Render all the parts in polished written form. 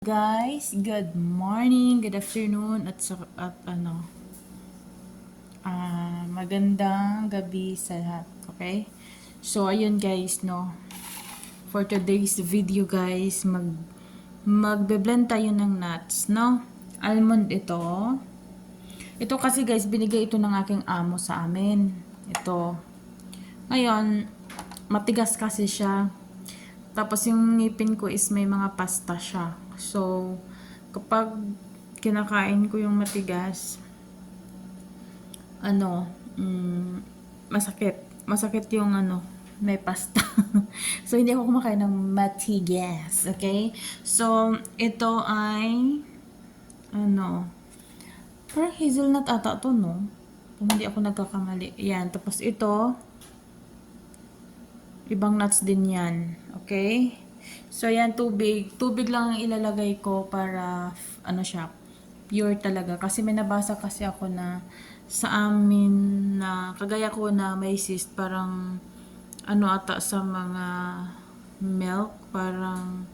Guys, good morning, good afternoon magandang gabi sa lahat, okay? So ayun guys, no. For today's video guys, magbe-blend tayo ng nuts, no? Almond ito. Ito kasi guys, binigay ito ng aking amo sa amin. Ito. Ngayon, matigas kasi siya. Tapos yung ngipin ko is may mga pasta siya. So, kapag kinakain ko yung matigas, masakit. Masakit yung may pasta. So, hindi ako kumakain ng matigas. Okay? So, ito ay, parang hazelnut ata to, no? Kung hindi ako nagkakamali. Yan. Tapos ito, ibang nuts din yan. Okay? So, yan, tubig. Tubig lang ang ilalagay ko para, siya, pure talaga. Kasi may nabasa kasi ako na sa amin na, kagaya ko na may cyst, parang, ata sa mga milk, parang,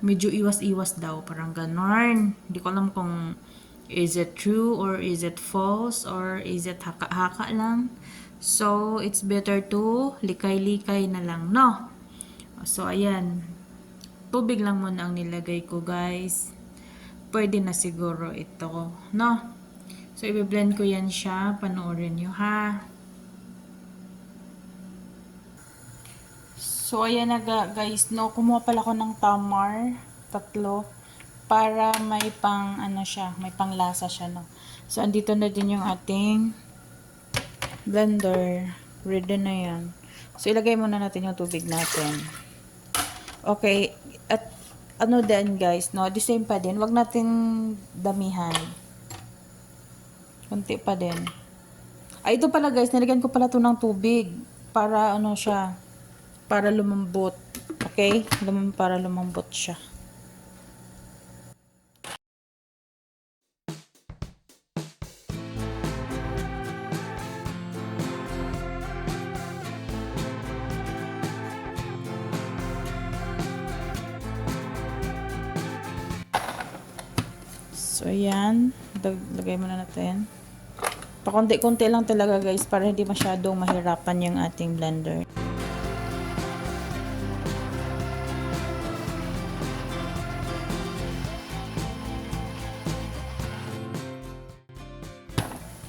medyo iwas-iwas daw. Parang ganon. Hindi ko alam kung is it true or is it false or is it haka-haka lang. So, it's better to likay-likay na lang, no? So, ayan. Tubig lang muna ang nilagay ko, guys. Pwede na siguro ito, no? So, i-blend ko yan siya. Panoorin nyo, ha? So, ayan na guys, no? Kumuha pala ko ng tamar. 3. Para may pang, siya, may panglasa siya, no? So, andito na din yung ating blender. Ready na yan. So, ilagay muna natin yung tubig natin. Okay. At, din guys, no? The same pa din. Wag natin damihan. Kunti pa din. Ay, ito pala guys, nilagyan ko pala to ng tubig. Para, siya, para lumambot. Okay? Para lumambot siya. So, ayan. Lagay muna natin. Pakunti-kunti lang talaga guys para hindi masyadong mahirapan yung ating blender.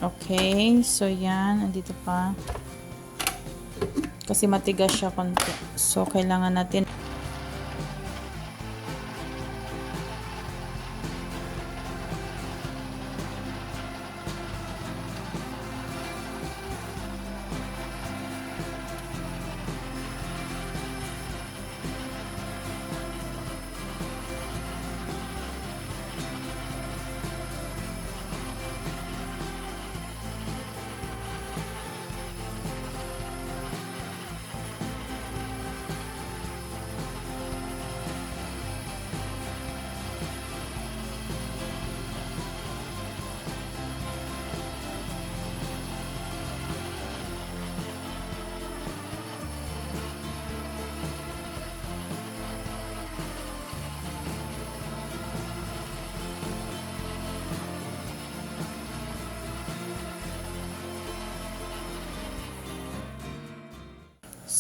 Okay. So, yan. Andito pa. Kasi matigas siya konti. So, kailangan natin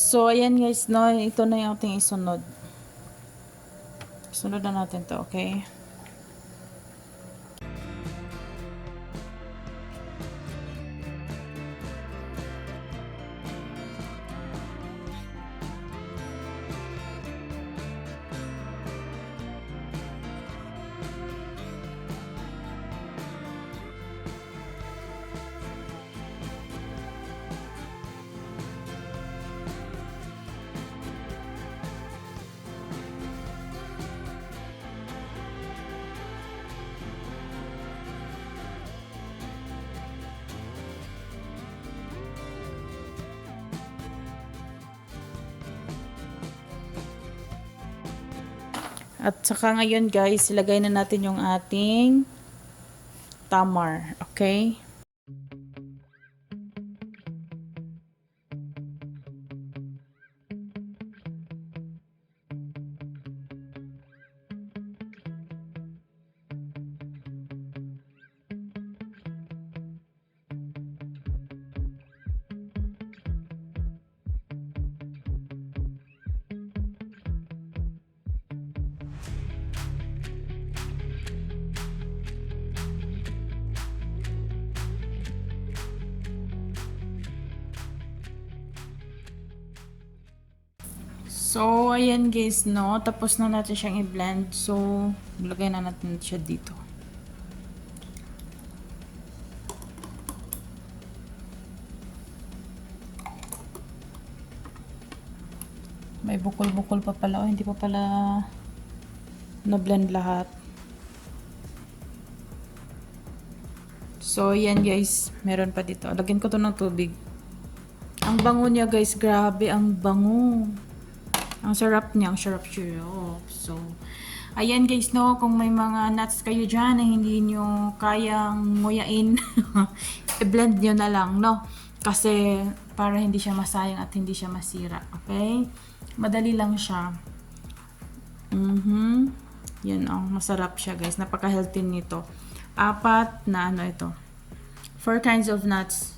So, ayan guys, no, ito na yung ating isunod. Sunod na natin to, okay? At saka ngayon guys, ilagay na natin yung ating tamar, okay? So, ayan guys, no? Tapos na natin siyang i-blend. So, ilagay na natin siya dito. May bukol-bukol pa pala. Oh, hindi pa pala na-blend lahat. So, yan guys. Meron pa dito. Lagyan ko to ng tubig. Ang bango niya guys. Grabe, ang bango. Ang sarap niya. Ang sarap siya. So, ayan guys, no. Kung may mga nuts kayo dyan na hindi nyo kayang nguyain, i-blend nyo na lang, no. Kasi, para hindi siya masayang at hindi siya masira. Okay? Madali lang siya. Yan, masarap siya guys. Napaka-healthy nito. 4 na ano ito. 4 kinds of nuts.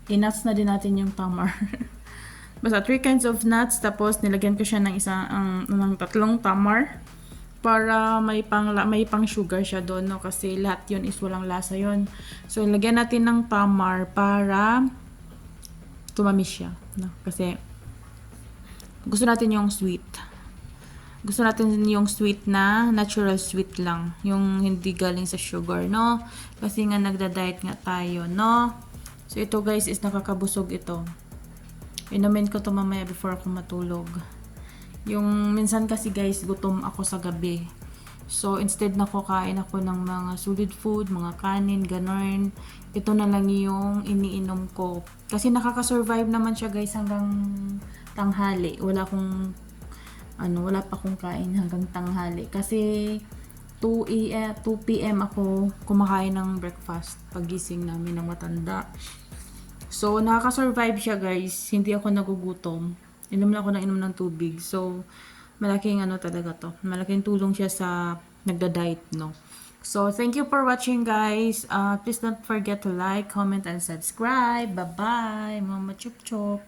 I-nuts na din natin yung tamar. Basta 3 kinds of nuts. Tapos nilagyan ko siya ng ng 3 tamar. Para may pang sugar siya doon, no? Kasi lahat yun is walang lasa yun. So, nilagyan natin ng tamar para tumamis siya, no? Kasi gusto natin yung sweet. Gusto natin yung sweet na natural sweet lang. Yung hindi galing sa sugar, no? Kasi nga nagda-diet nga tayo, no? So, ito guys is nakakabusog ito. Inumin ko to mamaya before ako matulog. Yung minsan kasi guys, gutom ako sa gabi. So, instead na kain ako ng mga solid food, mga kanin, ganon. Ito na lang yung iniinom ko. Kasi nakaka-survive naman siya guys hanggang tanghali. Wala pa akong kain hanggang tanghali. Kasi 2 p.m. ako kumakain ng breakfast pagising namin ng matanda. So, nakaka-survive siya guys. Hindi ako nagugutom. Inom lang ako ng tubig. So, malaking talaga to. Malaking tulong siya sa nagda-diet, no? So, thank you for watching guys. Please don't forget to like, comment, and subscribe. Bye-bye. Mama Chup Chup.